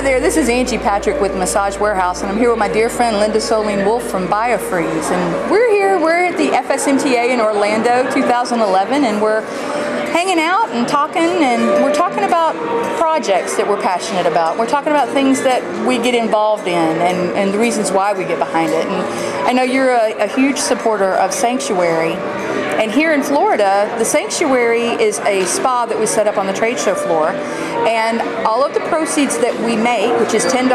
there, this is Angie Patrick with Massage Warehouse, and I'm here with my dear friend Lynda Solien Wolfe from Biofreeze. And we're at the FSMTA in Orlando 2011, and we're hanging out and we're talking about projects that we're passionate about. We're talking about things that we get involved in and the reasons why we get behind it. And I know you're a huge supporter of Sanctuary. And here in Florida, the Sanctuary is a spa that we set up on the trade show floor. And all of the proceeds that we make, which is $10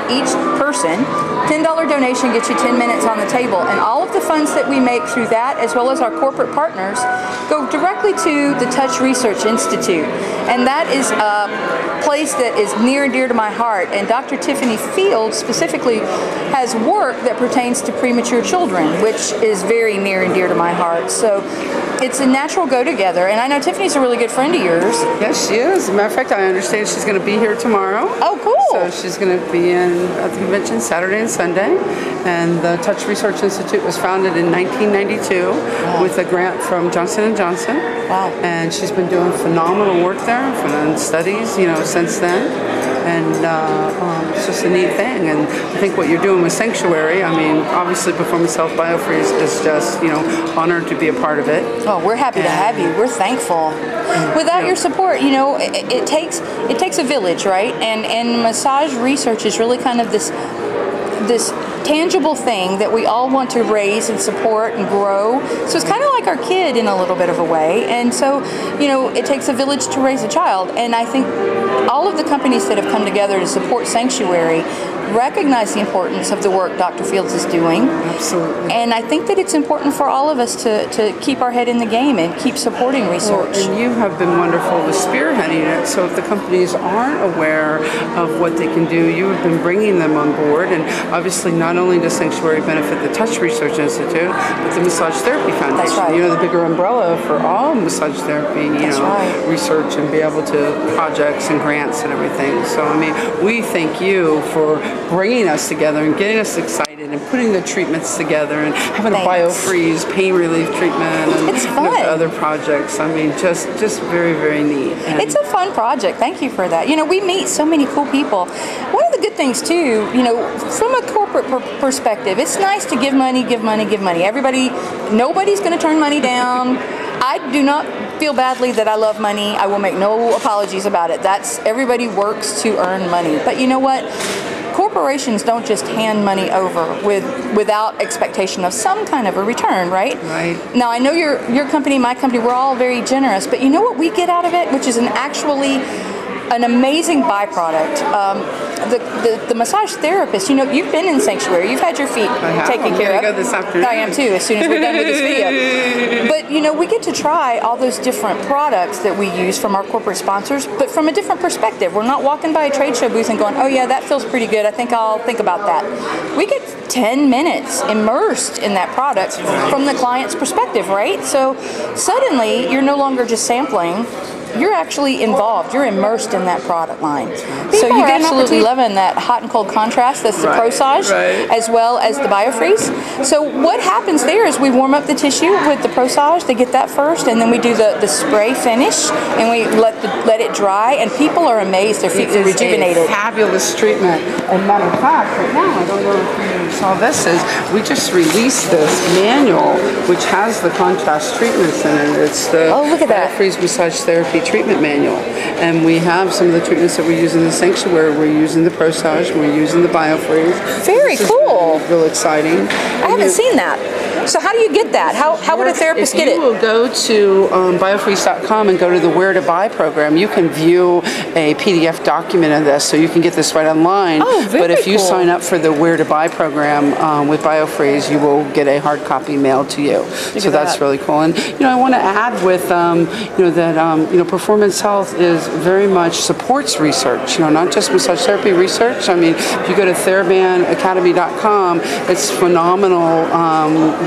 each person, $10 donation gets you 10 minutes on the table. And all of the funds that we make through that, as well as our corporate partners, go directly to the Touch Research Institute. And that is a place that is near and dear to my heart. And Dr. Tiffany Field specifically has work that pertains to premature children, which is very near and dear to my heart. So it's a natural go-together, and I know Tiffany's a really good friend of yours. Yes, she is. As a matter of fact, I understand she's going to be here tomorrow. Oh, cool. So she's going to be at the convention Saturday and Sunday. And the Touch Research Institute was founded in 1992 with a grant from Johnson & Johnson. Wow. And she's been doing phenomenal work there and studies, since then. And it's just a neat thing. And I think what you're doing with Sanctuary, I mean, obviously Performance Health Biofreeze is just, honored to be a part of it. Oh, we're happy to have you. We're thankful. Without your support, it takes a village, right? And massage research is really kind of this tangible thing that we all want to raise and support and grow. So it's kind of like our kid in a little bit of a way. And so, it takes a village to raise a child. And I think all of the companies that have come together to support Sanctuary recognize the importance of the work Dr. Fields is doing. Absolutely. And I think that it's important for all of us to keep our head in the game and keep supporting research. Well, and you have been wonderful with spearheading it. So if the companies aren't aware of what they can do, you have been bringing them on board. And obviously not only does Sanctuary benefit the Touch Research Institute, but the Massage Therapy Foundation. That's right. The bigger umbrella for all massage therapy, research and be able to projects and grants and everything. So, I mean, we thank you for bringing us together and getting us excited and putting the treatments together and having a Biofreeze pain relief treatment and it's fun. Other projects. I mean, just very, very neat. And it's a fun project. Thank you for that. We meet so many cool people. One of the good things too, from a corporate perspective, it's nice to give money, give money, give money. Nobody's going to turn money down. I do not feel badly that I love money. I will make no apologies about it. Everybody works to earn money. But you know what? Corporations don't just hand money over without expectation of some kind of a return, right? Right. Now, I know your company, my company, we're all very generous, but you know what we get out of it, which is an amazing byproduct. The massage therapist, you've been in Sanctuary, you've had your feet taken care of. Go this afternoon. I am too, as soon as we're done with this video. But we get to try all those different products that we use from our corporate sponsors, but from a different perspective. We're not walking by a trade show booth and going, oh yeah, that feels pretty good, I think I'll think about that. We get 10 minutes immersed in that product from the client's perspective, right? So suddenly, you're no longer just sampling, you're actually involved. You're immersed in that product line. So you're absolutely loving that hot and cold contrast. That's the ProSage, as well as the Biofreeze. So what happens there is we warm up the tissue with the ProSage. They get that first, and then we do the spray finish, and we let it dry. And people are amazed. Their feet are rejuvenated. It's a fabulous treatment. And matter of fact, right now, I don't know if you saw this, we just released this manual, which has the contrast treatments in it. It's the Biofreeze Massage Therapy Treatment Manual, and we have some of the treatments that we use in the Sanctuary. We're using the ProSage, we're using the Biofreeze. Very cool. Real exciting. I haven't seen that. So how do you get that? How would a therapist get it? You will go to biofreeze.com and go to the Where to Buy program. You can view a PDF document of this, so you can get this right online. Oh, very But if you cool. sign up for the Where to Buy program with Biofreeze, you will get a hard copy mailed to you. So that's really cool. And I want to add with that Performance Health is very much supports research. Not just massage therapy research. I mean, if you go to Thera-Band it's phenomenal.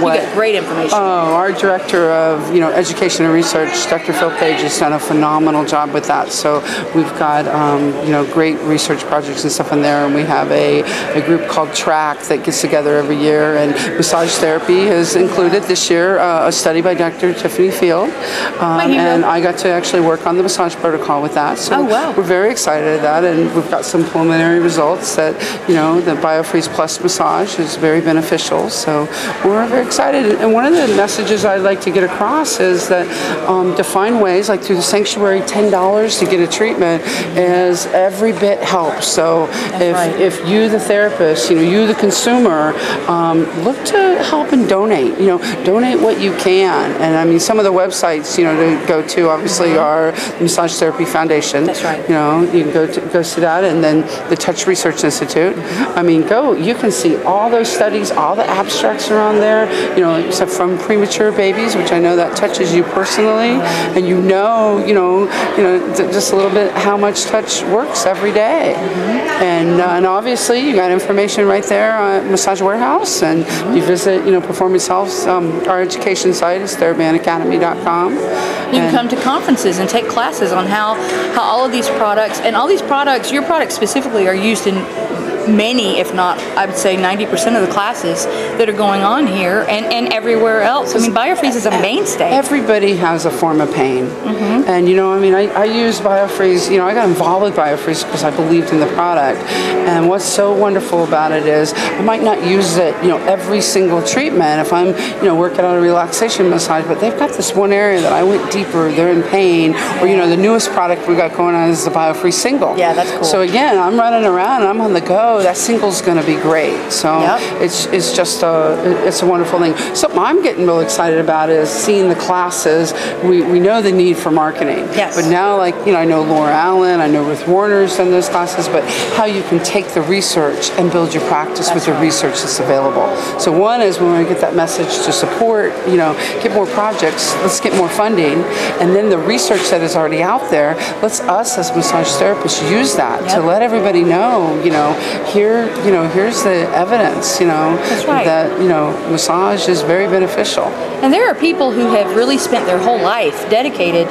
You get great information. Oh, our director of education and research, Dr. Phil Page, has done a phenomenal job with that. So we've got great research projects and stuff in there, and we have a group called TRACK that gets together every year. And massage therapy has included this year a study by Dr. Tiffany Field, and I got to actually work work on the massage protocol with that. So oh, wow. we're very excited at that, and we've got some preliminary results that, the Biofreeze Plus massage is very beneficial. So we're very excited. And one of the messages I'd like to get across is that to find ways, like through the sanctuary, $10 to get a treatment is every bit helps. So if you, the therapist, you, the consumer, look to help and donate. Donate what you can. And I mean, some of the websites, to go to obviously are the Massage Therapy Foundation. That's right. You can go see that, and then the Touch Research Institute. I mean, you can see all those studies, all the abstracts are on there. Except from premature babies, which I know that touches you personally, and just a little bit how much touch works every day. And obviously you got information right there on Massage Warehouse, and you visit Performance Health. Our education site is Thera-Band You can come to conferences and take classes on how all of these products, and all these products, your products specifically, are used in many, if not, I would say 90% of the classes that are going on here and everywhere else. I mean, Biofreeze is a mainstay. Everybody has a form of pain. And, I use Biofreeze, I got involved with Biofreeze because I believed in the product. And what's so wonderful about it is I might not use it, every single treatment if I'm, working on a relaxation massage, but they've got this one area that I went deeper, they're in pain, or, the newest product we got going on is the Biofreeze single. Yeah, that's cool. So again, I'm running around and I'm on the go. That single's going to be great. So it's just it's a wonderful thing. Something I'm getting real excited about is seeing the classes. We know the need for marketing. Yes. But now, I know Laura Allen, I know Ruth Warner's done those classes, but how you can take the research and build your practice with the research that's available. So one is we want to get that message to support, get more projects, let's get more funding, and then the research that is already out there, let's us as massage therapists use that to let everybody know, here's the evidence, that, massage is very beneficial. And there are people who have really spent their whole life dedicated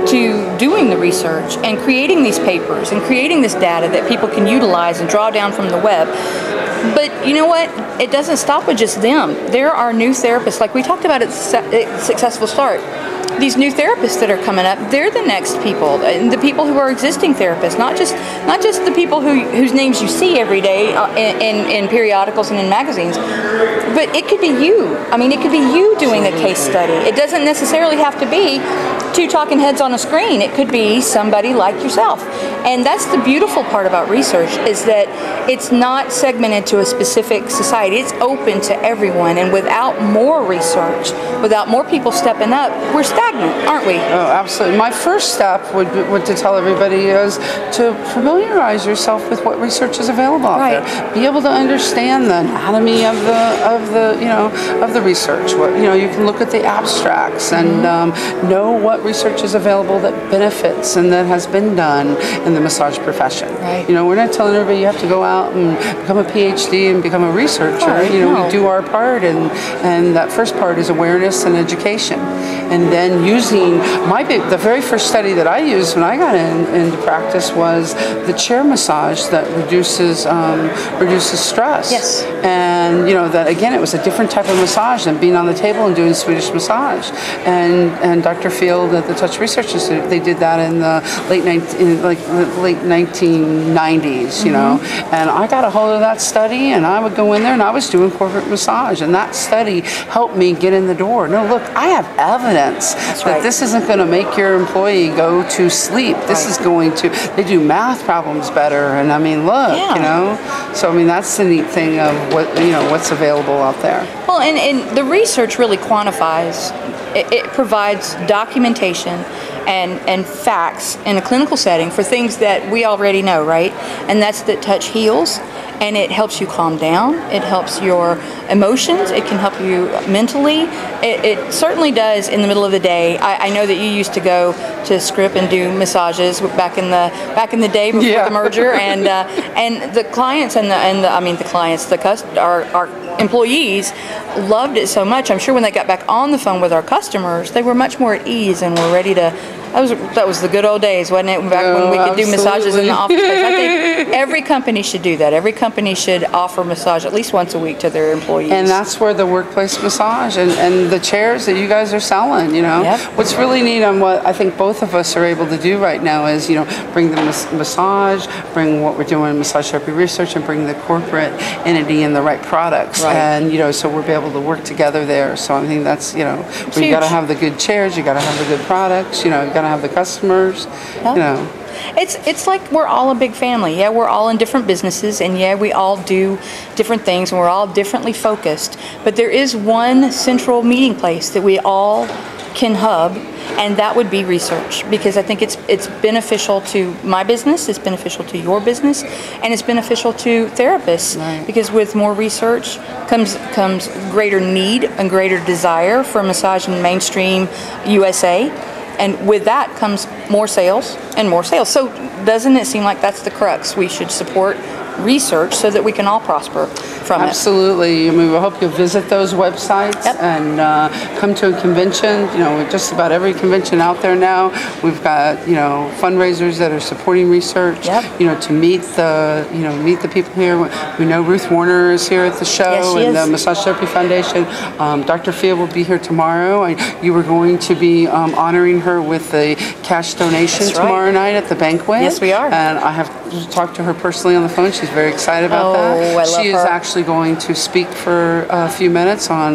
to doing the research and creating these papers and creating this data that people can utilize and draw down from the web. But you know what? It doesn't stop with just them. There are new therapists, like we talked about at Successful Start. These new therapists that are coming up, they're the next people, and the people who are existing therapists, not just the people whose names you see every day in periodicals and in magazines, but it could be you. I mean, it could be you doing a case study. It doesn't necessarily have to be two talking heads on a screen. It could be somebody like yourself. And that's the beautiful part about research, is that it's not segmented to a specific society. It's open to everyone. And without more research, without more people stepping up, we're stagnant, aren't we? Oh, absolutely. My first step would to tell everybody is to familiarize yourself with what research is available out there. Be able to understand the anatomy of the research. You can look at the abstracts and know what research is available that benefits and that has been done in the massage profession. Right. We're not telling everybody you have to go out and become a PhD and become a researcher. We do our part, and that first part is awareness and education. And then using the very first study that I used when I got into practice was the chair massage that reduces stress. Yes. And that again, it was a different type of massage than being on the table and doing Swedish massage. And Dr. Field at the Touch Research Institute, they did that in the late 1990s. And I got a hold of that study, and I would go in there and I was doing corporate massage, and that study helped me get in the door. No, look, I have evidence that this isn't going to make your employee go to sleep. This is going to, they do math problems better. And I mean, look, so I mean, that's the neat thing of what's available out there. Well, and the research really quantifies. It provides documentation and facts in a clinical setting for things that we already know, right? And that's that touch heals, and it helps you calm down. It helps your emotions. It can help you mentally. It certainly does in the middle of the day. I know that you used to go to Script and do massages back in the day before the merger, and the clients our employees loved it so much. I'm sure when they got back on the phone with our customers, they were much more at ease and were ready to That was the good old days, wasn't it? Back when we could do massages in the office space. I think every company should do that. Every company should offer massage at least once a week to their employees. And that's where the workplace massage and the chairs that you guys are selling, you know. Yep. What's really neat on what I think both of us are able to do right now is, you know, bring the massage, bring what we're doing in massage therapy research, and bring the corporate entity and the right products. Right. And, you know, so we'll be able to work together there. So I think that's, you know, you got to have the good chairs, you got to have the good products, you know, you got to have the customers, Yep. you know. It's like we're all a big family. Yeah, we're all in different businesses, and yeah, we all do different things, and we're all differently focused. But there is one central meeting place that we all can hub, and that would be research, because I think it's beneficial to my business, it's beneficial to your business, and it's beneficial to therapists. Right. Because with more research comes greater need and greater desire for massage in mainstream USA. And with that comes more sales and more sales. So doesn't it seem like that's the crux? We should support research so that we can all prosper from it. Absolutely. I mean, we hope you'll visit those websites. Yep. And come to a convention. You know, just about every convention out there now, we've got, you know, fundraisers that are supporting research. Yep. You know, to meet the people here. We know Ruth Warner is here at the show. Yes, she and is. the Massage Therapy Foundation. Dr. Field will be here tomorrow. You were going to be honoring her with a cash donation That's right. tomorrow night at the banquet. Yes, we are. And I have talked to her personally on the phone. She's very excited about that. I love She is her. actually going to speak for a few minutes on,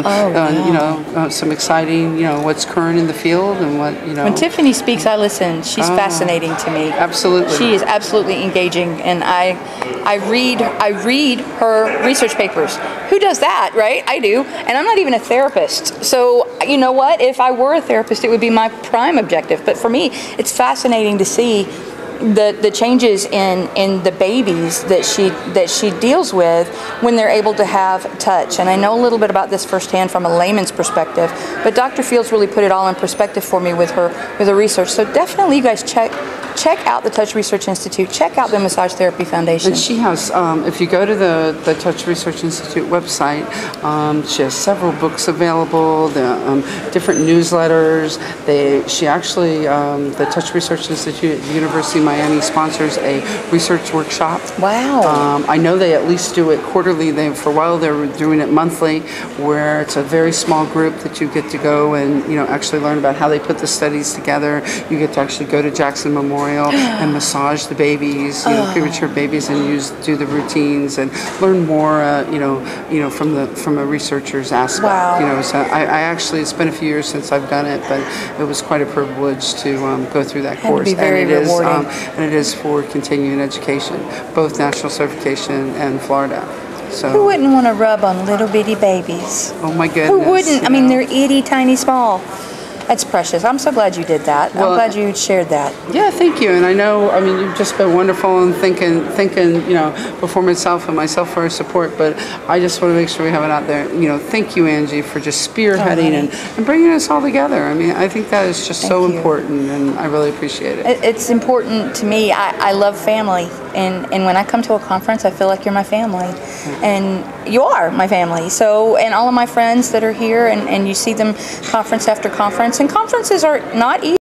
you know, some exciting, you know, what's current in the field and what, you know. When Tiffany speaks, I listen. She's fascinating to me. Absolutely. She is absolutely engaging, and I read her research papers. Who does that, right? I do, and I'm not even a therapist. So you know what? If I were a therapist, it would be my prime objective. But for me, it's fascinating to see the changes in the babies that she deals with when they're able to have touch. And I know a little bit about this firsthand from a layman's perspective, but Dr. Fields really put it all in perspective for me with her research. So definitely you guys check out the Touch Research Institute, check out the Massage Therapy Foundation. And she has, if you go to the Touch Research Institute website, she has several books available, different newsletters. She actually, the Touch Research Institute at the University of Miami sponsors a research workshop. Wow. I know they at least do it quarterly. For a while they were doing it monthly, where it's a very small group that you get to go and, you know, actually learn about how they put the studies together. You get to actually go to Jackson Memorial and massage the babies, you know, premature babies, and do the routines and learn more, you know, from a researcher's aspect. Wow. You know, so I actually, it's been a few years since I've done it, but it was quite a privilege to go through that course. Be very rewarding. And it is for continuing education, both national certification and Florida. So. Who wouldn't want to rub on little bitty babies? Oh my goodness. Who wouldn't? You I mean, know. they're itty tiny small. That's precious. I'm so glad you did that. Well, I'm glad you shared that. Yeah, thank you. And I know, I mean, you've just been wonderful in thinking, you know, Performance Health and myself for our support, but I just want to make sure we have it out there. You know, thank you, Angie, for just spearheading and bringing us all together. I mean, I think that is just so important, and I really appreciate it. It's important to me. I love family, and when I come to a conference, I feel like you're my family, and you are my family. So, and all of my friends that are here, and you see them conference after conference, and conferences are not easy.